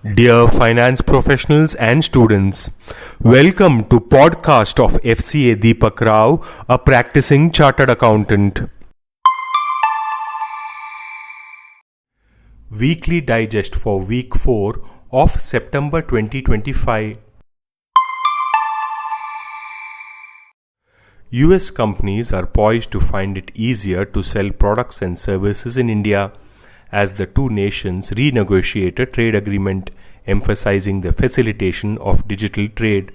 Dear finance professionals and students, welcome to podcast of FCA Deepak Rao, a practicing chartered accountant. Weekly digest for week 4 of September 2025. US companies are poised to find it easier to sell products and services in India as the two nations renegotiate a trade agreement emphasizing the facilitation of digital trade.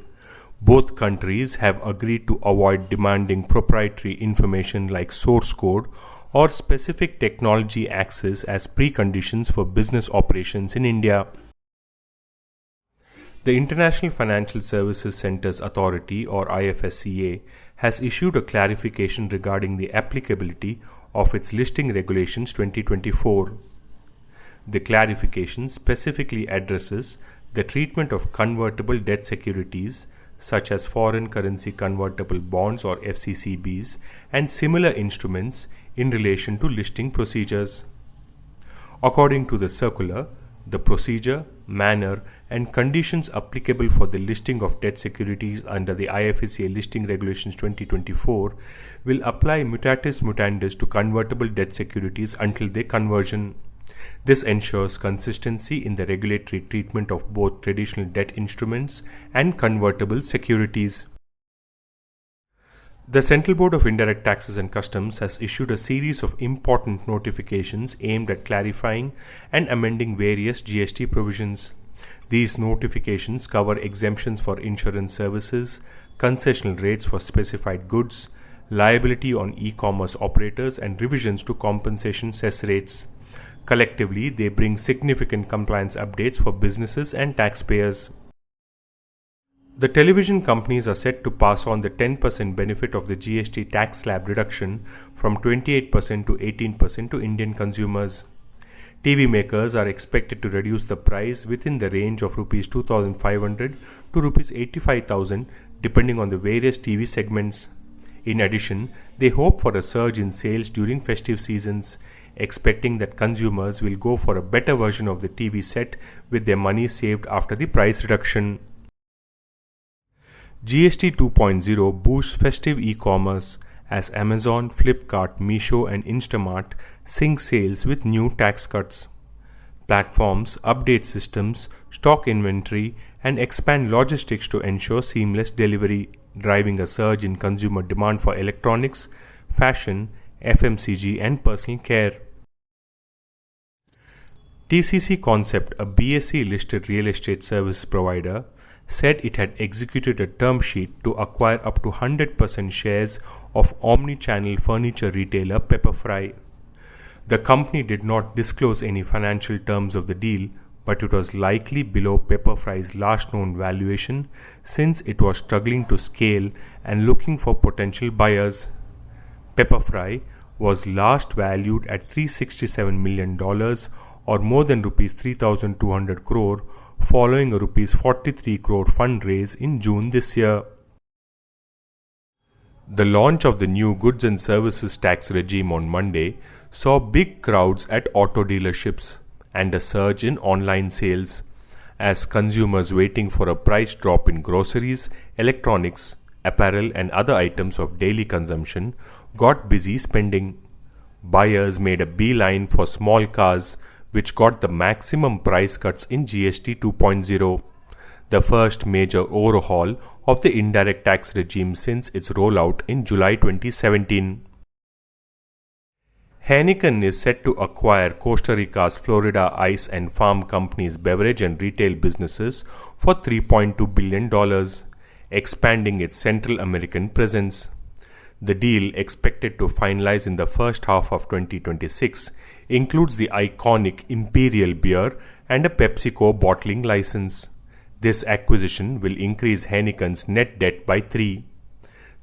Both countries have agreed to avoid demanding proprietary information like source code or specific technology access as preconditions for business operations in India. The International Financial Services Centers Authority, or IFSCA, has issued a clarification regarding the applicability of its Listing Regulations 2024. The clarification specifically addresses the treatment of convertible debt securities such as foreign currency convertible bonds or FCCBs and similar instruments in relation to listing procedures. According to the circular, the procedure, manner, and conditions applicable for the listing of debt securities under the IFSCA Listing Regulations 2024 will apply mutatis mutandis to convertible debt securities until their conversion. This ensures consistency in the regulatory treatment of both traditional debt instruments and convertible securities. The Central Board of Indirect Taxes and Customs has issued a series of important notifications aimed at clarifying and amending various GST provisions. These notifications cover exemptions for insurance services, concessional rates for specified goods, liability on e-commerce operators, and revisions to compensation cess rates. Collectively, they bring significant compliance updates for businesses and taxpayers. The television companies are set to pass on the 10% benefit of the GST tax slab reduction from 28% to 18% to Indian consumers. TV makers are expected to reduce the price within the range of Rs 2,500 to Rs 85,000 depending on the various TV segments. In addition, they hope for a surge in sales during festive seasons, expecting that consumers will go for a better version of the TV set with their money saved after the price reduction. GST 2.0 boosts festive e-commerce as Amazon, Flipkart, Meesho and Instamart sync sales with new tax cuts. Platforms update systems, stock inventory and expand logistics to ensure seamless delivery, driving a surge in consumer demand for electronics, fashion, FMCG and personal care. TCC Concept, a BSE-listed real estate service provider, said it had executed a term sheet to acquire up to 100% shares of omni-channel furniture retailer Pepperfry. The company did not disclose any financial terms of the deal, but it was likely below Pepperfry's last known valuation since it was struggling to scale and looking for potential buyers. Pepperfry was last valued at $367 million or more than Rs 3,200 crore following a Rs 43 crore fundraise in June this year. The launch of the new goods and services tax regime on Monday saw big crowds at auto dealerships and a surge in online sales as consumers waiting for a price drop in groceries, electronics, apparel and other items of daily consumption got busy spending. Buyers made a beeline for small cars which got the maximum price cuts in GST 2.0, the first major overhaul of the indirect tax regime since its rollout in July 2017. Heineken is set to acquire Costa Rica's Florida Ice and Farm Company's beverage and retail businesses for $3.2 billion, expanding its Central American presence. The deal, expected to finalize in the first half of 2026, includes the iconic Imperial beer and a PepsiCo bottling license. This acquisition will increase Heineken's net debt by 3.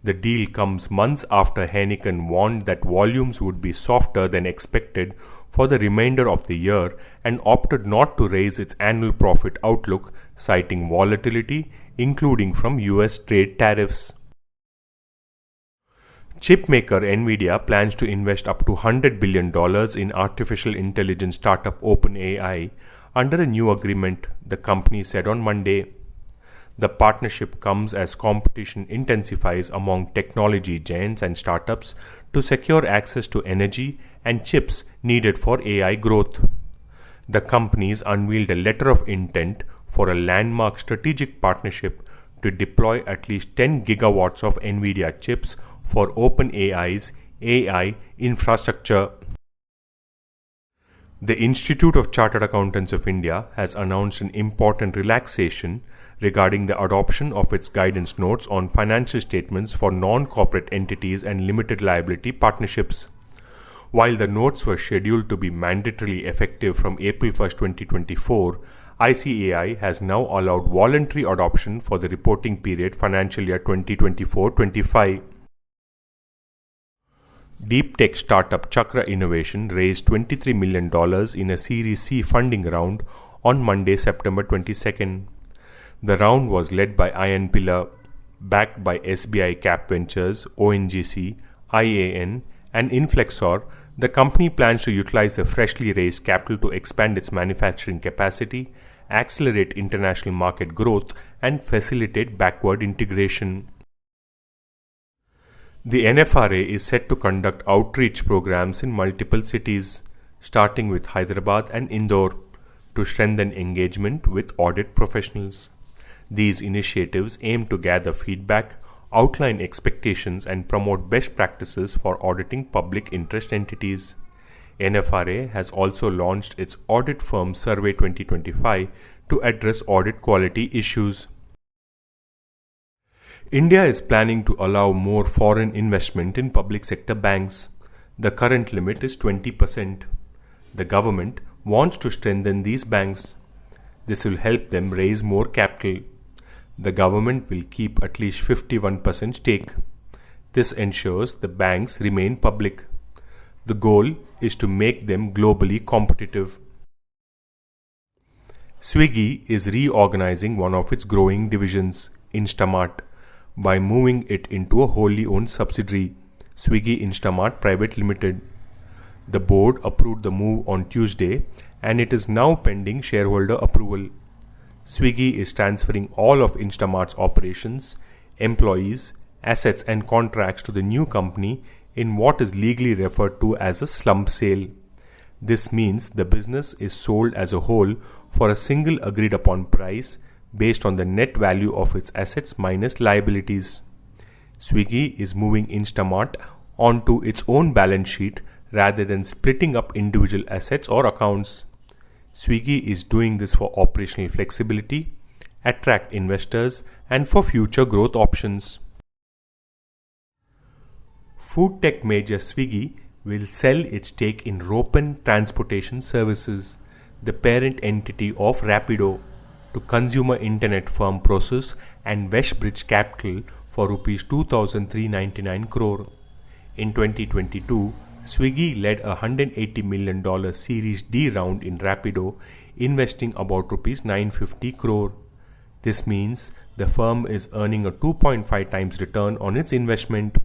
The deal comes months after Heineken warned that volumes would be softer than expected for the remainder of the year and opted not to raise its annual profit outlook, citing volatility, including from US trade tariffs. Chipmaker Nvidia plans to invest up to $100 billion in artificial intelligence startup OpenAI under a new agreement, the company said on Monday. The partnership comes as competition intensifies among technology giants and startups to secure access to energy and chips needed for AI growth. The companies unveiled a letter of intent for a landmark strategic partnership to deploy at least 10 gigawatts of NVIDIA chips for OpenAI's AI infrastructure. The Institute of Chartered Accountants of India has announced an important relaxation regarding the adoption of its guidance notes on financial statements for non-corporate entities and limited liability partnerships. While the notes were scheduled to be mandatorily effective from April 1, 2024, ICAI has now allowed voluntary adoption for the reporting period financial year 2024-25. Deep tech startup Chakra Innovation raised $23 million in a Series C funding round on Monday, September 22nd. The round was led by Iron Pillar, backed by SBI Cap Ventures, ONGC, IAN, and Inflexor. The company plans to utilize the freshly raised capital to expand its manufacturing capacity, accelerate international market growth, and facilitate backward integration. The NFRA is set to conduct outreach programs in multiple cities, starting with Hyderabad and Indore, to strengthen engagement with audit professionals. These initiatives aim to gather feedback, outline expectations, and promote best practices for auditing public interest entities. NFRA has also launched its Audit Firm Survey 2025 to address audit quality issues. India is planning to allow more foreign investment in public sector banks. The current limit is 20%. The government wants to strengthen these banks. This will help them raise more capital. The government will keep at least 51% stake. This ensures the banks remain public. The goal is to make them globally competitive. Swiggy is reorganizing one of its growing divisions, Instamart, by moving it into a wholly owned subsidiary, Swiggy Instamart Private Limited. The board approved the move on Tuesday and it is now pending shareholder approval. Swiggy is transferring all of Instamart's operations, employees, assets and contracts to the new company in what is legally referred to as a slump sale. This means the business is sold as a whole for a single agreed upon price based on the net value of its assets minus liabilities. Swiggy is moving Instamart onto its own balance sheet rather than splitting up individual assets or accounts. Swiggy is doing this for operational flexibility, attract investors, and for future growth options. Food tech major Swiggy will sell its stake in Ropen Transportation Services, the parent entity of Rapido, to consumer internet firm Prosus and Westbridge Capital for Rs 2,399 crore. In 2022, Swiggy led a $180 million Series D round in Rapido, investing about Rs 950 crore. This means the firm is earning a 2.5 times return on its investment.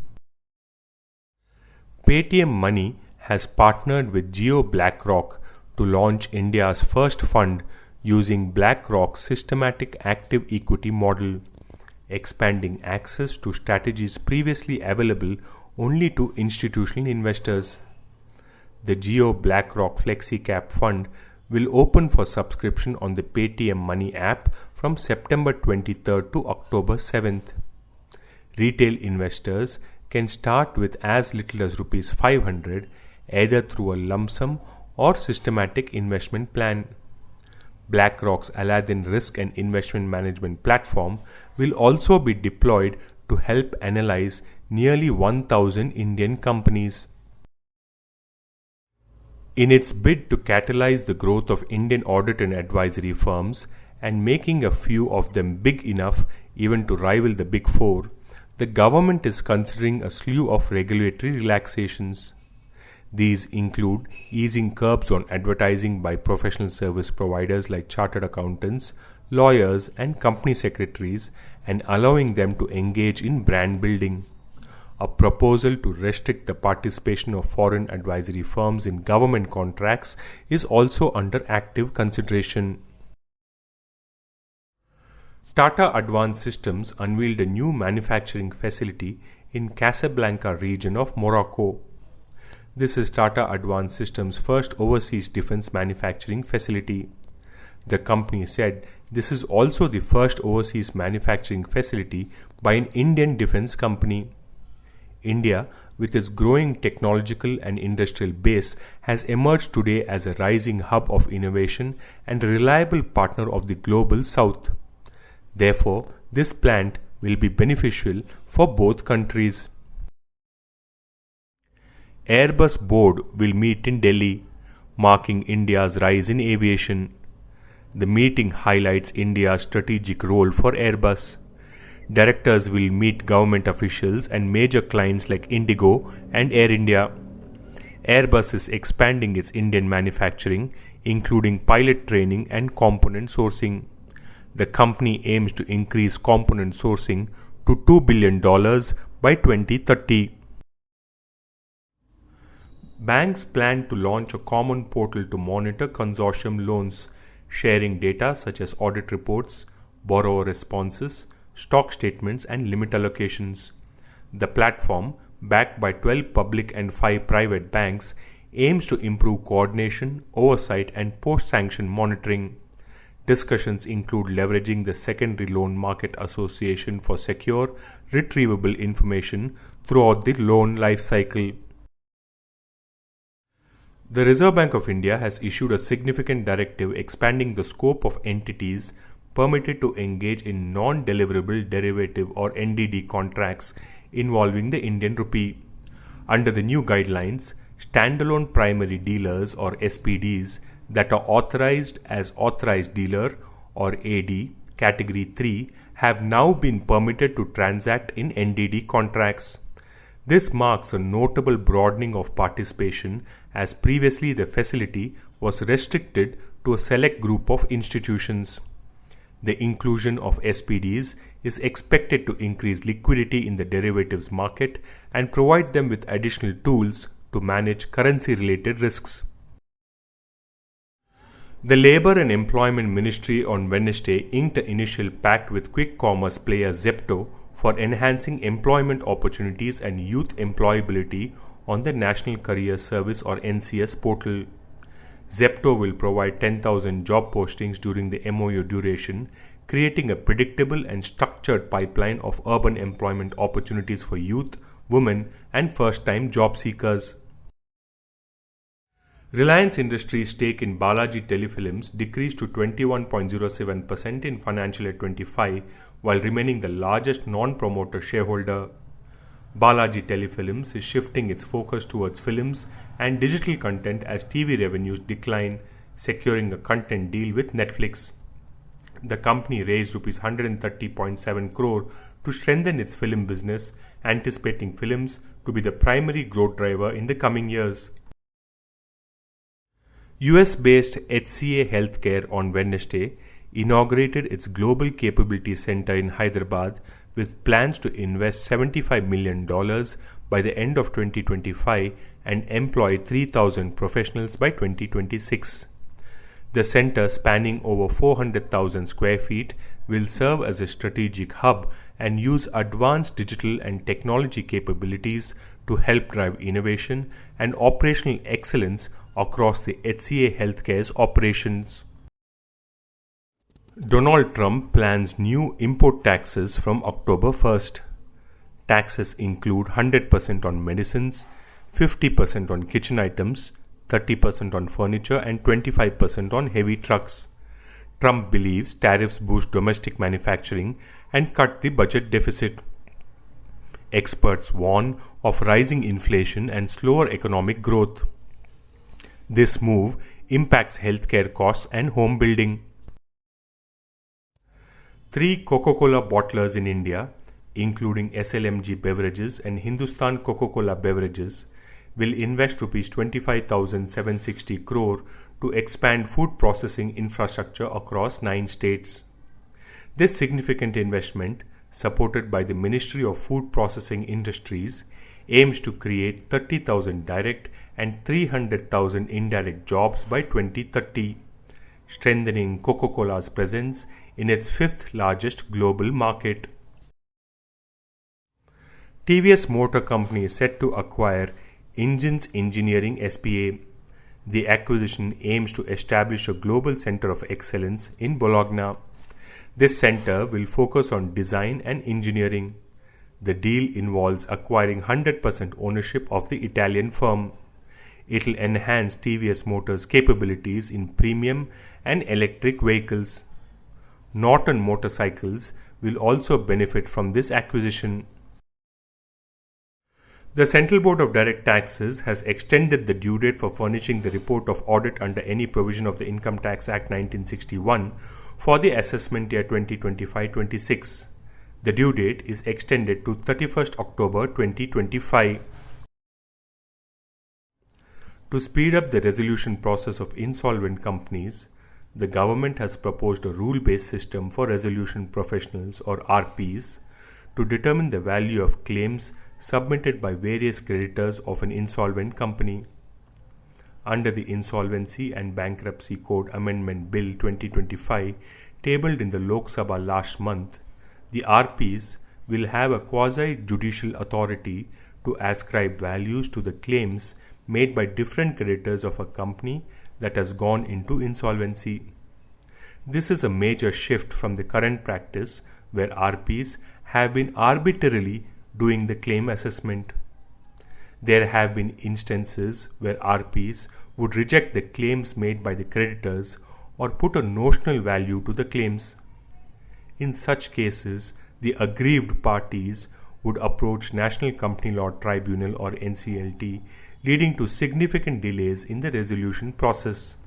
Paytm Money has partnered with Jio BlackRock to launch India's first fund using BlackRock's systematic active equity model, expanding access to strategies previously available only to institutional investors. The Jio BlackRock FlexiCap Fund will open for subscription on the Paytm Money app from September 23rd to October 7th. Retail investors can start with as little as Rs 500 either through a lump sum or systematic investment plan. BlackRock's Aladdin Risk and Investment Management platform will also be deployed to help analyze nearly 1,000 Indian companies. In its bid to catalyze the growth of Indian audit and advisory firms and making a few of them big enough even to rival the Big Four, the government is considering a slew of regulatory relaxations. These include easing curbs on advertising by professional service providers like chartered accountants, lawyers, and company secretaries, and allowing them to engage in brand building. a proposal to restrict the participation of foreign advisory firms in government contracts is also under active consideration. Tata Advanced Systems unveiled a new manufacturing facility in Casablanca region of Morocco. This is Tata Advanced Systems' first overseas defense manufacturing facility. The company said this is also the first overseas manufacturing facility by an Indian defense company. India, with its growing technological and industrial base, has emerged today as a rising hub of innovation and a reliable partner of the global south. Therefore, this plant will be beneficial for both countries. Airbus board will meet in Delhi, marking India's rise in aviation. The meeting highlights India's strategic role for Airbus. Directors will meet government officials and major clients like Indigo and Air India. Airbus is expanding its Indian manufacturing, including pilot training and component sourcing. The company aims to increase component sourcing to $2 billion by 2030. Banks plan to launch a common portal to monitor consortium loans, sharing data such as audit reports, borrower responses, stock statements, and limit allocations. The platform, backed by 12 public and 5 private banks, aims to improve coordination, oversight, and post-sanction monitoring. Discussions include leveraging the Secondary Loan Market Association for secure, retrievable information throughout the loan life cycle. The Reserve Bank of India has issued a significant directive expanding the scope of entities permitted to engage in non-deliverable derivative or NDD contracts involving the Indian rupee. Under the new guidelines, standalone primary dealers or SPDs that are authorized as authorized dealer or AD category 3 have now been permitted to transact in NDD contracts. This marks a notable broadening of participation, as previously the facility was restricted to a select group of institutions. The inclusion of SPDs is expected to increase liquidity in the derivatives market and provide them with additional tools to manage currency-related risks. The Labour and Employment Ministry on Wednesday inked an initial pact with quick commerce player Zepto for enhancing employment opportunities and youth employability on the National Career Service or NCS portal. Zepto will provide 10,000 job postings during the MOU duration, creating a predictable and structured pipeline of urban employment opportunities for youth, women, and first-time job seekers. Reliance Industries' stake in Balaji Telefilms decreased to 21.07% in financial year 25, while remaining the largest non-promoter shareholder. Balaji Telefilms is shifting its focus towards films and digital content as TV revenues decline, securing a content deal with Netflix. The company raised Rs 130.7 crore to strengthen its film business, anticipating films to be the primary growth driver in the coming years. US-based HCA Healthcare on Wednesday inaugurated its Global Capability Center in Hyderabad with plans to invest $75 million by the end of 2025 and employ 3,000 professionals by 2026. The center, spanning over 400,000 square feet, will serve as a strategic hub and use advanced digital and technology capabilities to help drive innovation and operational excellence across the HCA Healthcare's operations. Donald Trump plans new import taxes from October 1st. Taxes include 100% on medicines, 50% on kitchen items, 30% on furniture, and 25% on heavy trucks. Trump believes tariffs boost domestic manufacturing and cut the budget deficit. Experts warn of rising inflation and slower economic growth. This move impacts healthcare costs and home building. 3 Coca-Cola bottlers in India, including SLMG Beverages and Hindustan Coca-Cola Beverages, will invest Rs 25,760 crore to expand food processing infrastructure across 9 states. This significant investment, supported by the Ministry of Food Processing Industries, aims to create 30,000 direct and 300,000 indirect jobs by 2030, strengthening Coca-Cola's presence in its fifth largest global market. TVS Motor Company is set to acquire Engines Engineering SPA. The acquisition aims to establish a global center of excellence in Bologna. This center will focus on design and engineering. The deal involves acquiring 100% ownership of the Italian firm. It will enhance TVS Motors' capabilities in premium and electric vehicles. Norton Motorcycles will also benefit from this acquisition. The Central Board of Direct Taxes has extended the due date for furnishing the report of audit under any provision of the Income Tax Act 1961 for the assessment year 2025-26. The due date is extended to 31st October 2025. To speed up the resolution process of insolvent companies, the government has proposed a rule-based system for resolution professionals or RPs to determine the value of claims submitted by various creditors of an insolvent company. Under the Insolvency and Bankruptcy Code Amendment Bill 2025, tabled in the Lok Sabha last month, the RPs will have a quasi-judicial authority to ascribe values to the claims made by different creditors of a company that has gone into insolvency. This is a major shift from the current practice where RPs have been arbitrarily doing the claim assessment. There have been instances where RPs would reject the claims made by the creditors or put a notional value to the claims. In such cases, the aggrieved parties would approach National Company Law Tribunal or NCLT, leading to significant delays in the resolution process.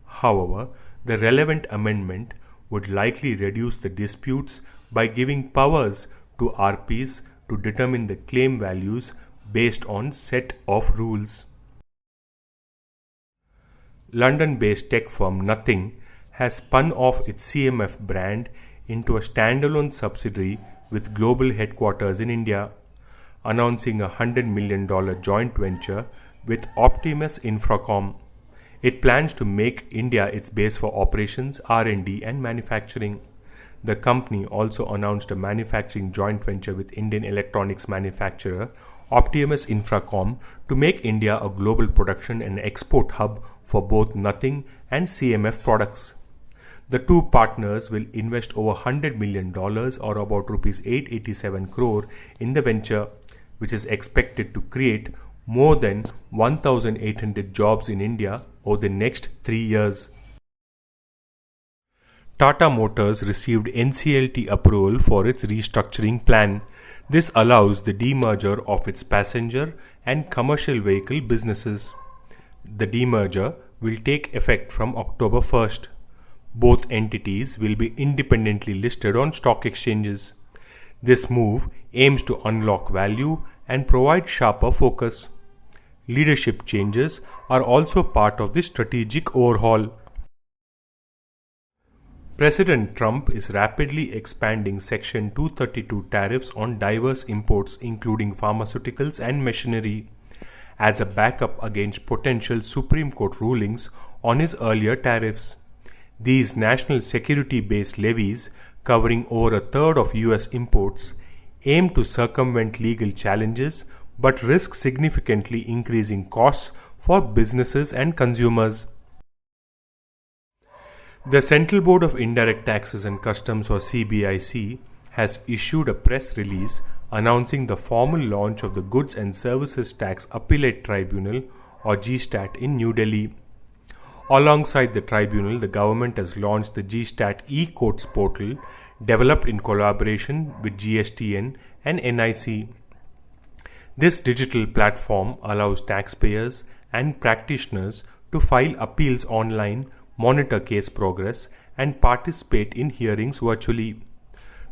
However, the relevant amendment would likely reduce the disputes by giving powers to RPs to determine the claim values based on set of rules. London-based tech firm Nothing has spun off its CMF brand into a standalone subsidiary with global headquarters in India, announcing a $100 million joint venture with Optimus Infracom. It plans to make India its base for operations, R&D and manufacturing. The company also announced a manufacturing joint venture with Indian electronics manufacturer Optimus Infracom to make India a global production and export hub for both Nothing and CMF products. The two partners will invest over $100 million or about Rs 887 crore in the venture, which is expected to create more than 1,800 jobs in India over the next 3 years. Tata Motors received NCLT approval for its restructuring plan. This allows the demerger of its passenger and commercial vehicle businesses. The demerger will take effect from October 1st. Both entities will be independently listed on stock exchanges. This move aims to unlock value and provide sharper focus. Leadership changes are also part of the strategic overhaul. President Trump is rapidly expanding Section 232 tariffs on diverse imports including pharmaceuticals and machinery as a backup against potential Supreme Court rulings on his earlier tariffs. These national security-based levies, covering over a third of US imports, aim to circumvent legal challenges but risk significantly increasing costs for businesses and consumers. The Central Board of Indirect Taxes and Customs or CBIC has issued a press release announcing the formal launch of the Goods and Services Tax Appellate Tribunal or GSTAT in New Delhi. Alongside the tribunal, the government has launched the GSTAT e-Courts portal developed in collaboration with GSTN and NIC. This digital platform allows taxpayers and practitioners to file appeals online, monitor case progress, and participate in hearings virtually.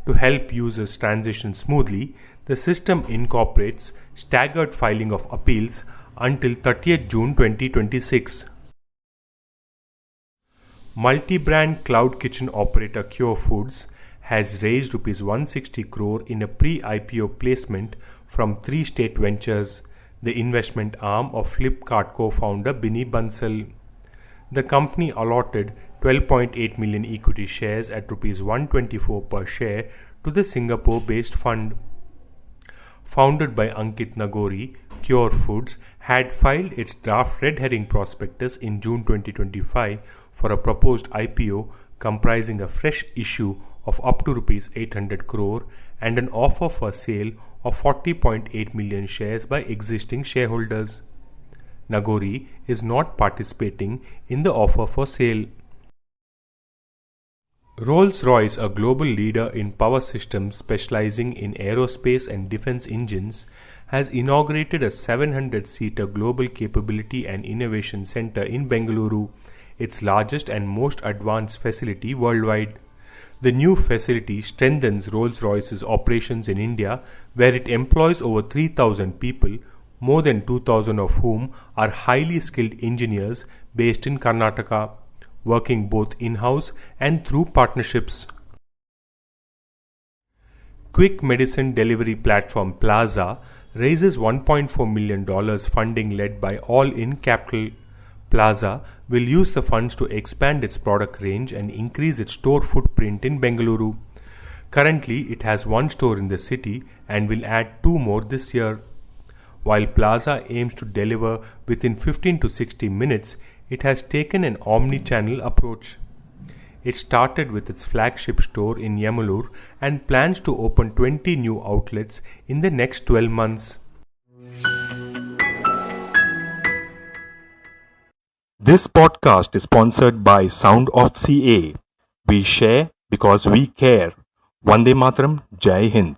To help users transition smoothly, the system incorporates staggered filing of appeals until 30th June 2026. Multi-brand cloud kitchen operator Cure Foods has raised Rs 160 crore in a pre-IPO placement from 3 State Ventures, the investment arm of Flipkart co-founder Binny Bansal. The company allotted 12.8 million equity shares at Rs 124 per share to the Singapore-based fund. Founded by Ankit Nagori, Cure Foods had filed its draft red herring prospectus in June 2025 for a proposed IPO comprising a fresh issue of up to Rs 800 crore and an offer for sale of 40.8 million shares by existing shareholders. Nagori is not participating in the offer for sale. Rolls-Royce, a global leader in power systems specializing in aerospace and defense engines, has inaugurated a 700-seater global capability and innovation center in Bengaluru, its largest and most advanced facility worldwide. The new facility strengthens Rolls-Royce's operations in India, where it employs over 3,000 people, more than 2,000 of whom are highly skilled engineers based in Karnataka, working both in-house and through partnerships. Quick medicine delivery platform Plaza raises $1.4 million funding led by All In Capital. Plaza will use the funds to expand its product range and increase its store footprint in Bengaluru. Currently, it has one store in the city and will add 2 more this year. While Plaza aims to deliver within 15 to 60 minutes, it has taken an omni-channel approach. It started with its flagship store in Yamalur and plans to open 20 new outlets in the next 12 months. This podcast is sponsored by Sound of CA. We share because we care. Vande Mataram, Jai Hind.